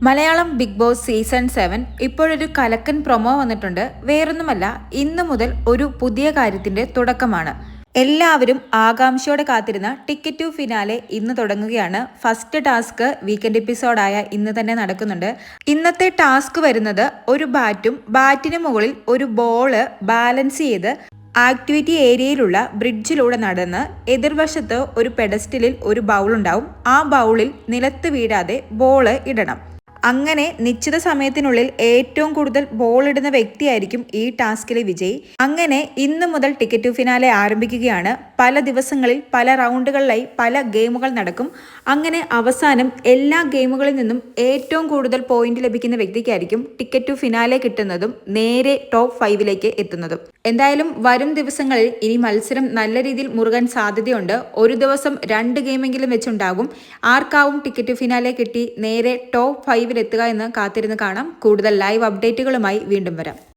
Malayalam big boss season 7 ഇപ്പോഴൊരു കലക്കൻ promo വന്നിട്ടുണ്ട്. വേറൊന്നുമല്ല, ഇന്നു മുതൽ ഒരു പുതിയ കാര്യത്തിന്റെ തുടക്കമാണ്. എല്ലാവരും ആകാംക്ഷയോടെ കാത്തിരുന്ന ടിക്കറ്റ് ടു ഫിനാലെ ഇന്ന് തുടങ്ങുകയാണ്. ഫസ്റ്റ് ടാസ്ക് വീക്കെൻഡ് എപ്പിസോഡായ ഇന്ന് തന്നെ നടക്കുന്നുണ്ട്. ഇന്നത്തെ ടാസ്ക് വരുന്നത് ഒരു ബാറ്റിന് മുകളിൽ ഒരു ബോള് ബാലൻസ് ചെയ്ത് ആക്ടിവിറ്റി ഏരിയയിലുള്ള ബ്രിഡ്ജിലൂടെ നടന്ന് എതിർവശത്ത് ഒരു പെഡസ്റ്റലിൽ ഒരു ബൗൾ ഉണ്ടാവും. ആ ബൗളിൽ നിലത്ത് വീഴാതെ ബോള് ഇടണം. അങ്ങനെ നിശ്ചിത സമയത്തിനുള്ളിൽ ഏറ്റവും കൂടുതൽ ബോൾ ഇടുന്ന വ്യക്തിയായിരിക്കും ഈ ടാസ്കിലെ വിജയി. അങ്ങനെ ഇന്ന് മുതൽ ടിക്കറ്റ് ടു ഫിനാലെ ആരംഭിക്കുകയാണ്. പല ദിവസങ്ങളിൽ പല റൗണ്ടുകളിലായി പല ഗെയിമുകൾ നടക്കും. അങ്ങനെ അവസാനം എല്ലാ ഗെയിമുകളിൽ നിന്നും ഏറ്റവും കൂടുതൽ പോയിന്റ് ലഭിക്കുന്ന വ്യക്തിക്കായിരിക്കും ടിക്കറ്റ് ടു ഫിനാലെ കിട്ടുന്നതും നേരെ ടോപ്പ് 5ലേക്ക് എത്തുന്നതും. എന്തായാലും വരും ദിവസങ്ങളിൽ ഇനി മത്സരം നല്ല രീതിയിൽ മുറുകാൻ സാധ്യതയുണ്ട്. ഒരു ദിവസം 2 ഗെയിമെങ്കിലും വെച്ചുണ്ടാകും. ആർക്കാവും ടിക്കറ്റ് ടു ഫിനാലെ കിട്ടി നേരെ ടോപ്പ് 5 എത്തുക എന്ന് കാത്തിരുന്ന് കാണാം. കൂടുതൽ ലൈവ് അപ്ഡേറ്റുകളുമായി വീണ്ടും വരാം.